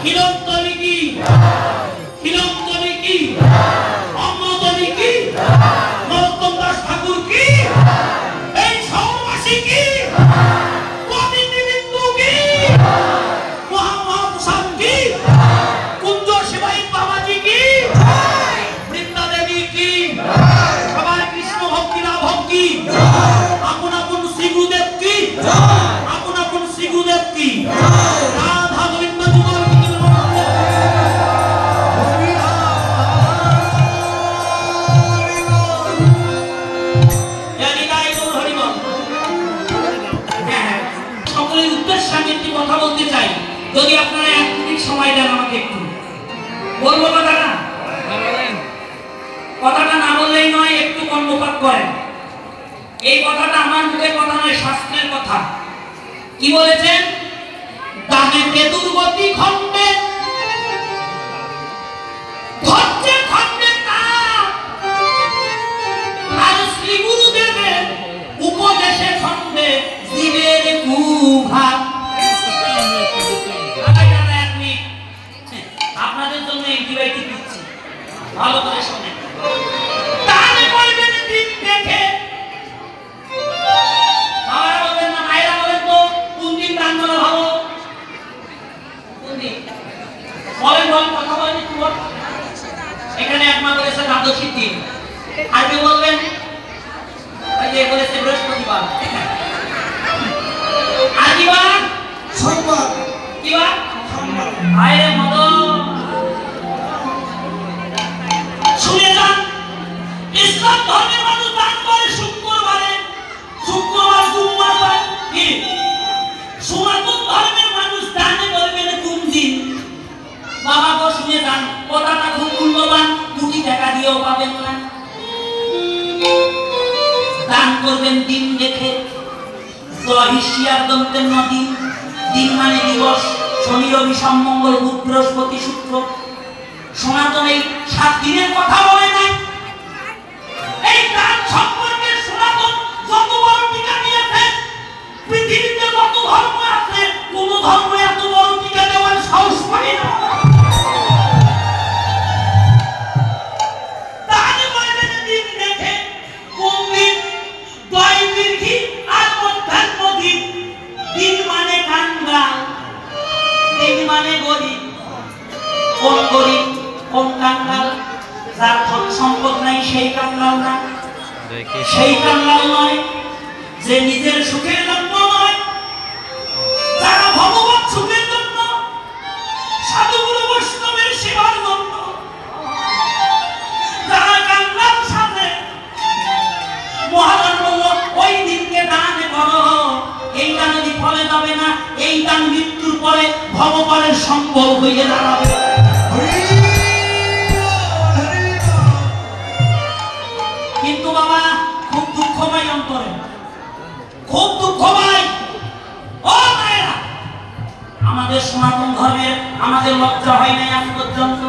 হিরণতলী কি, হিরণতলী কি, অন্নতলী কি, নরোত্তম দাস ঠাকুর কি, এই শহরবাসী কি, গোবিন্দবিন্দু কি, মহাপ্রসাদ কি, কুঞ্জ শিবাই বাবাজি কি, বৃন্দা দেবী কি, সবাই কৃষ্ণ ভক্তি রাভব কি, আপন আপন শ্রী গুরুদেব কি, আপন আপন শ্রী গুরুদেব কি, রাধা গোবিন্দ যুগল সকলের উদ্দেশ্যে আমি একটি কথা বলতে চাই, যদি আপনারা এক মিনিট সময় দেন আমাকে একটু বলবো কথাটা, কথাটা না বললেই নয়, একটু কর্ণপাত করেন। এই কথাটা আমার মুখের কথা নয়, শাস্ত্রের কথা। কি বলেছেন? দানেতে দুর্গতি খণ্ডে ধৈর্যে খণ্ডে তাপ, আর শ্রী গুরুদেবের উপদেশে খণ্ডে জীবের কুঘাত। আপনাদের জন্য অ্যান্টিবায়োটিক দিচ্ছি, ভালো করে শোনেন। তাহলে বলবেন দিন দেখে, বাবারা বলবেন না, মায়েরা বলেন তো কোন দিন দান করা ভালো? কোন দিন বলেন, বলেন, কথা বলেন একটু বল। এখানে এক মা বলেছে দ্বাদশীর দিন, আর কেউ বলবেন ওই যে বলেছে বৃহস্পতিবার, আর কি বার? সোমবার। কি বার? আরে মদন শুনে যান, ইসলাম ধর্মের মানুষ দান করে শুক্রবারে, শুক্রবার সোমবার কি? সনাতন ধর্মের মানুষ দানে করবেন কোন দিন? বাবা গো শুনে যান, কথাটা খুব মূল্যবান, 2 টাকা দিয়েও পাবেন না। দান করবেন দিন দেখে, দহিষ্যার দন্তের নদী, দিন মানে দিবস, শনি রবি সোম মঙ্গল বুধ বৃহস্পতি শুক্র। সনাতন এই 7 দিনের কথা বলে নাই। এই দান সম্পর্কে সনাতন যত বড় টিকা দিয়েছে, পৃথিবীতে যত ধর্ম আছে, কোন ধর্ম এত বড় টিকা দেওয়ার সাহস পায় না। দান করবেন দিন দেখে, কোন দিন? দৈবীর্ঘী আর মধ্যাহ্ন দিন। দিন মানে কাঙ্গাল, দিন মানে গরিব। কোন গরিব, কোন কাঙ্গাল? যার ধন সম্পদ নাই সেই কাঙ্গাল না, সেই কাঙ্গাল নয় যে নিজের সুখের জন্য নয়, যারা ভগবত সুখের জন্য, সাধুগুরু বৈষ্ণবের সেবার জন্য, যারা কাঙ্গাল সাথে মহাজন বলল ওই দিনকে দান করো। এই দান যদি ফলে যাবে না, এই দান মৃত্যুর পরে ভগবানের সম্ভব হয়ে দাঁড়াবে। কিন্তু বাবা খুব দুঃখ পাই অন্তরে, খুব দুঃখ পাই। ও মায়েরা, আমাদের সনাতন ধর্মের আমাদের লজ্জা হয় নাই আজ পর্যন্ত।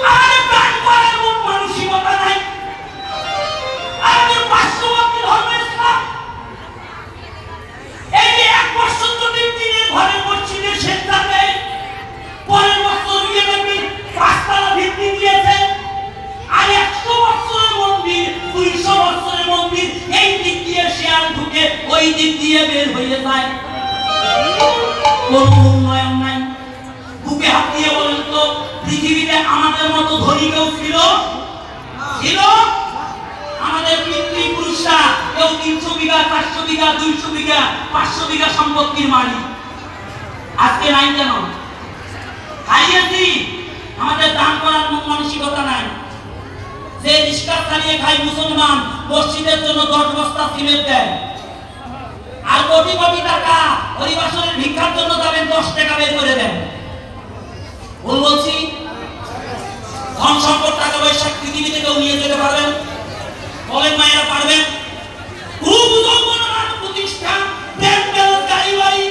আমাদের দান করার মন মানসিকতা নাই। আমাদের পার্শ্ববর্তী ধর্ম ইসলাম, এই যে 1 বছর যদি দিনের ঘরে মসজিদে সেজদা দেয়, পরের বছর গিয়ে দেখবি 5 তলা ভিত্তি দিয়েছে, আর 100 বছরের মন্দির, 200 বছরের মন্দির, এই দিক দিয়ে শেয়ার ঢুকে ওই দিক দিয়ে বের হয়ে যায়। কোন উন্নয়ন নাই। বুকে হাত দিয়ে বলেন তো, পৃথিবীতে আমাদের মতো ধনী কেউ ছিল? ছিল? আমাদের পিতৃপুরুষরা কেউ 300 বিঘা, 400 বিঘা, 200 বিঘা, 500 বিঘা সম্পত্তির মালিক। আজকে নাই কেন? হারিয়েছি। আমাদের দান করার মন মানসিকতা নাই। যে রিক্সা চালিয়ে খায় মুসলমান, মসজিদের জন্য 10 বস্তা সিমেন্ট দেয়, আর কোটি কোটি টাকা হরিবাসনের ভিক্ষার জন্য যাবেন, 10 টাকা বের করে দেন। ভুল বলছি? ধন সম্পদ টাকা পয়সা পৃথিবীতে কেউ নিয়ে যেতে পারবেন? বলেন মায়েরা, পারবেন? খুব যৌবনবান প্রতিষ্ঠান, ব্যাংক ব্যালেন্স, গাড়ি বাড়ি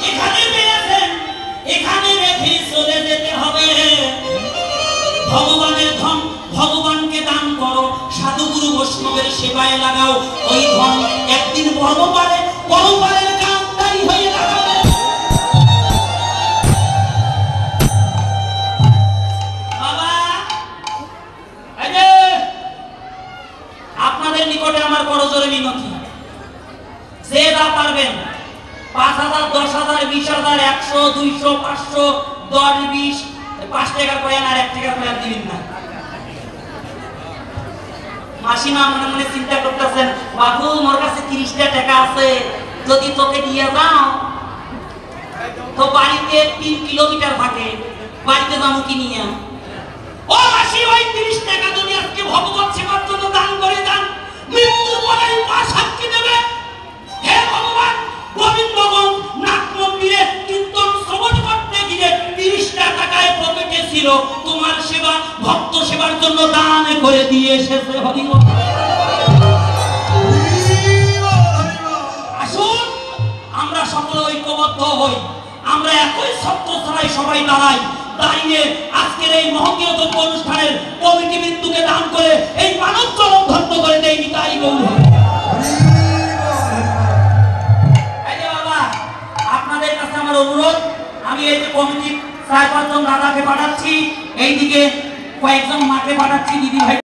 এখানে পেয়েছেন, এখানে রেখে চলে যেতে হবে। ভগবানের ধন ভগবানকে দান করো, সাধুগুরু বৈষ্ণবের সেবায় লাগাও। ওই ধন একদিন পরপারের কান্ডারি হয়ে দাঁড়াবে। 500 10 20 5 টাকা কয়েন আর 1 টাকা কয়েন দিবেন না। মাসিমা মনে মনে চিন্তা করতেছেন, বাবু মোর কাছে 30টা টাকা আছে, যদি তোকে দিয়ে যাও তো বাড়িতে 3 কিলোমিটার থাকে, বাড়িতে যাবো কি নিয়ে? ও মাসি, ওই 30 টাকা যদি আজকে ভগবত সেবার জন্য দান করে দেন, মৃত্যুর পরে মা সাক্ষী দেবে, হে ভগবান গোবিন্দগঞ্জ নাট মন্দিরে কীর্তন শ্রবণ করতে গিয়ে 30টা টাকায় পকেটে ছিল, তোমার সেবা ভক্ত সেবার জন্য দান করে দিয়ে এসেছে। হরিবল। আসুন আমরা সকলে ঐক্যবদ্ধ হই, আমরা একই ছত্র ছাড়াই সবাই দাঁড়াই, দাঁড়িয়ে আজকের এই মহতীয় যোগ্য অনুষ্ঠানের কমিটি বিন্দুকে দান করে এই মানব চরম ধন্য করে দেই। তাই গৌর বাবা, আপনাদের কাছে আমার অনুরোধ, আমি এই যে কমিটির 4-5 জন দাদাকে পাঠাচ্ছি, এইদিকে কয়েকজন মাকে পাঠাচ্ছি, দিদি ভাই